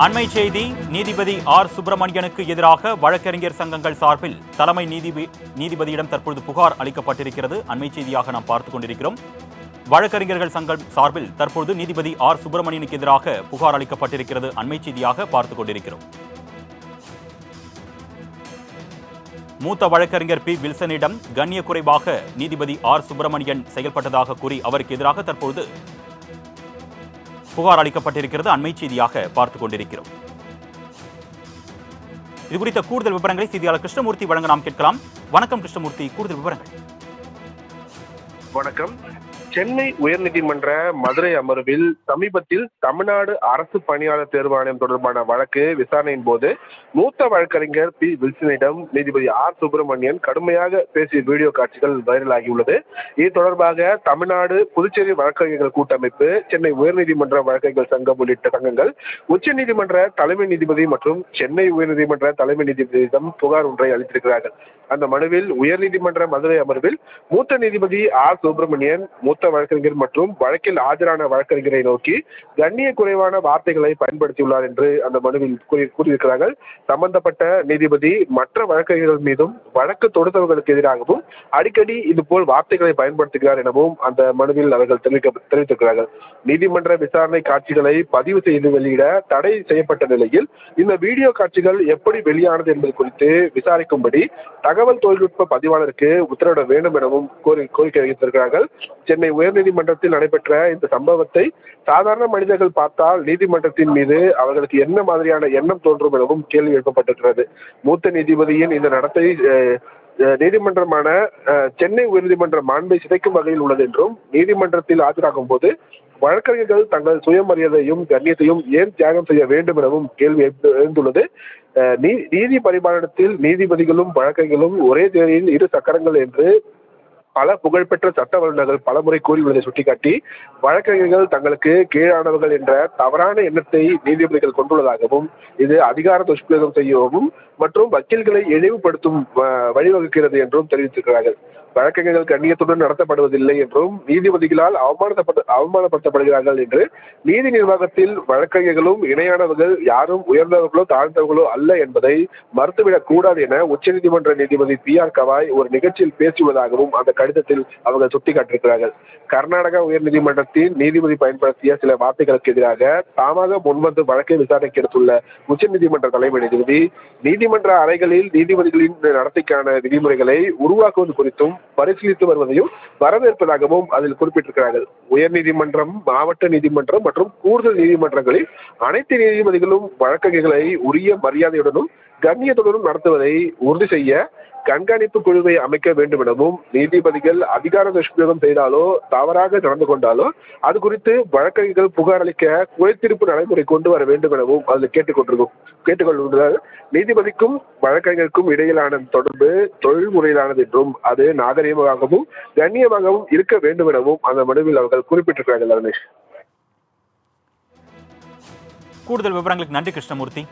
அண்மை செய்தி. நீதிபதி ஆர் சுப்பிரமணியனுக்கு எதிராக வழக்கறிஞர் சங்கங்கள் சார்பில் தலைமை நீதிபதியிடம் தற்பொழுது புகார் அளிக்கப்பட்டிருக்கிறது. அண்மை செய்தியாக நாம் பார்த்துக் கொண்டிருக்கிறோம். வழக்கறிஞர்கள் சங்கம் சார்பில் தற்பொழுது நீதிபதி ஆர் சுப்பிரமணியனுக்கு எதிராக புகார் அளிக்கப்பட்டிருக்கிறது. அண்மை செய்தியாக பார்த்துக் கொண்டிருக்கிறோம். மூத்த வழக்கறிஞர் பி வில்சனிடம் கண்ணிய குறைவாக நீதிபதி ஆர் சுப்பிரமணியன் செயல்பட்டதாக கூறி அவருக்கு எதிராக தற்பொழுது புகார் அளிக்கப்பட்டிருக்கிறது. அண்மை செய்தியாக பார்த்துக் கொண்டிருக்கிறோம். இது குறித்த கூடுதல் விவரங்களை செய்தியாளர் கிருஷ்ணமூர்த்தி வழங்க நாம் கேட்கலாம். வணக்கம் கிருஷ்ணமூர்த்தி, கூடுதல் விவரங்கள். வணக்கம். சென்னை உயர்நீதிமன்ற மதுரை அமர்வில் சமீபத்தில் தமிழ்நாடு அரசு பணியாளர் தேர்வாணையம் தொடர்பான வழக்கு விசாரணையின் போது மூத்த வழக்கறிஞர் பி வில்சனிடம் நீதிபதி ஆர் சுப்பிரமணியன் கடுமையாக பேசிய வீடியோ காட்சிகள் வைரலாகியுள்ளது. இது தொடர்பாக தமிழ்நாடு புதுச்சேரி வழக்கறிஞர்கள் கூட்டமைப்பு, சென்னை உயர்நீதிமன்ற வழக்கறிஞர்கள் சங்கம் உள்ளிட்ட சங்கங்கள் உச்சநீதிமன்ற தலைமை நீதிபதி மற்றும் சென்னை உயர்நீதிமன்ற தலைமை நீதிபதியிடம் புகார் ஒன்றை அளித்திருக்கிறார்கள். அந்த மனுவில் உயர்நீதிமன்ற மதுரை அமர்வில் மூத்த நீதிபதி ஆர் சுப்பிரமணியன் மூத்த வழக்கறிஞர் மற்றும் வழக்கில் ஆஜரான வழக்கறிஞரை நோக்கி கண்ணிய குறைவான வார்த்தைகளை பயன்படுத்தியுள்ளார் என்று அந்த மனுவில் கூறியிருக்கிறார்கள். சம்பந்தப்பட்ட நீதிபதி மற்ற வழக்கறிஞர்கள் மீதும் வழக்கு தொடுத்தவர்களுக்கு எதிராகவும் அடிக்கடி இதுபோல் வார்த்தைகளை பயன்படுத்துகிறார் எனவும் அந்த மனுவில் அவர்கள் தெரிவித்திருக்கிறார்கள். நீதிமன்ற விசாரணை காட்சிகளை பதிவு செய்து வெளியிட தடை செய்யப்பட்ட நிலையில் இந்த வீடியோ காட்சிகள் எப்படி வெளியானது என்பது குறித்து விசாரிக்கும்படி தகவல் தொழில்நுட்ப பதிவாளருக்கு உத்தரவிட வேண்டும் எனவும் கோரிக்கை வைத்திருக்கிறார்கள். சென்னை உயர்நீதிமன்றத்தில் நடைபெற்ற இந்த சம்பவத்தை சாதாரண மனிதர்கள் பார்த்தால் நீதிமன்றத்தின் மீது அவர்களுக்கு என்ன மாதிரியான எண்ணம் தோன்றும் எனவும் கேள்வி எழுப்பப்பட்டிருக்கிறது. மூத்த நீதிபதியின் இந்த நடத்தை நீதிமன்றமான சென்னை உயர்நீதிமன்ற மாண்பை சிதைக்கும் வகையில் உள்ளது என்றும், நீதிமன்றத்தில் ஆஜராகும் போது வழக்கறிஞர்கள் தங்கள் சுயமரியாதையும் கண்ணியத்தையும் ஏன் தியாகம் செய்ய வேண்டும் எனவும் கேள்வி எழுந்துள்ளது. நீதி பரிபாலனத்தில் நீதிபதிகளும் வழக்கறிஞர்களும் ஒரே தேரில் இரு சக்கரங்கள் என்று பல புகழ்பெற்ற சட்ட வல்லுநர்கள் பலமுறை கூறியுள்ளதை சுட்டிக்காட்டி வழக்கறிஞர்கள் தங்களுக்கு கீழானவர்கள் என்ற தவறான எண்ணத்தை நீதிபதிகள் கொண்டுள்ளதாகவும், இது அதிகார துஷ்பிரயோகம் செய்யவும் மற்றும் வக்கீல்களை இழிவுபடுத்தும் வழிவகுக்கிறது என்றும் தெரிவித்திருக்கிறார்கள். வழக்கறிஞர்கள் கண்ணியத்துடன் நடத்தப்படுவதில்லை என்றும் நீதிபதிகளால் அவமானப்படுத்தப்படுகிறார்கள் என்று நீதி நிர்வாகத்தில் வழக்கறிஞர்களும் இணையானவர்கள் யாரும் உயர்ந்தவர்களோ தாழ்ந்தவர்களோ அல்ல என்பதை மறுத்துவிடக் கூடாது என உச்சநீதிமன்ற நீதிபதி பி ஆர் கவாய் ஒரு நிகழ்ச்சியில் பேசியுள்ளதாகவும் அந்த கடிதத்தில் அவர்கள் சுட்டிக்காட்டியிருக்கிறார்கள். கர்நாடகா உயர்நீதிமன்றத்தின் நீதிபதி பயன்படுத்திய சில வார்த்தைகளுக்கு எதிராக தாமாக முன்வந்து வழக்கை விசாரணைக்கு எடுத்துள்ள உச்சநீதிமன்ற தலைமை நீதிபதி நீதிமன்ற அறைகளில் நீதிபதிகளின் நடத்தைக்கான விதிமுறைகளை உருவாக்குவது குறித்தும் பரிசீலித்து வருவதையும் வரவேற்பதாகவும் அதில் குறிப்பிட்டிருக்கிறார்கள். உயர்நீதிமன்றம், மாவட்ட நீதிமன்றம் மற்றும் கூடுதல் நீதிமன்றங்களில் அனைத்து நீதிபதிகளும் வழக்கறிஞர்களை உரிய மரியாதையுடனும் கண்ணியத்துடனும் நடத்துவதை உறுதி செய்ய கண்காணிப்பு குழுவை அமைக்க வேண்டும் எனவும், நீதிபதிகள் அதிகார துஷ்பிரயோகம் செய்தாலோ தவறாக நடந்து கொண்டாலோ அது குறித்து வழக்கறிஞர்கள் புகார் அளிக்க குறைத்தீர்ப்பு நடைமுறை கொண்டு வர வேண்டும் எனவும் அதில் கேட்டுக்கொள்வதால் நீதிபதிக்கும் வழக்கறிஞருக்கும் இடையிலான தொடர்பு தொழில்முறையிலானது என்றும் அது நாகரீகமாகவும் கண்ணியமாகவும் இருக்க வேண்டும் எனவும் அந்த மனுவில் அவர்கள் குறிப்பிட்டிருக்கிறார்கள். கூடுதல் விவரங்களுக்கு நன்றி கிருஷ்ணமூர்த்தி.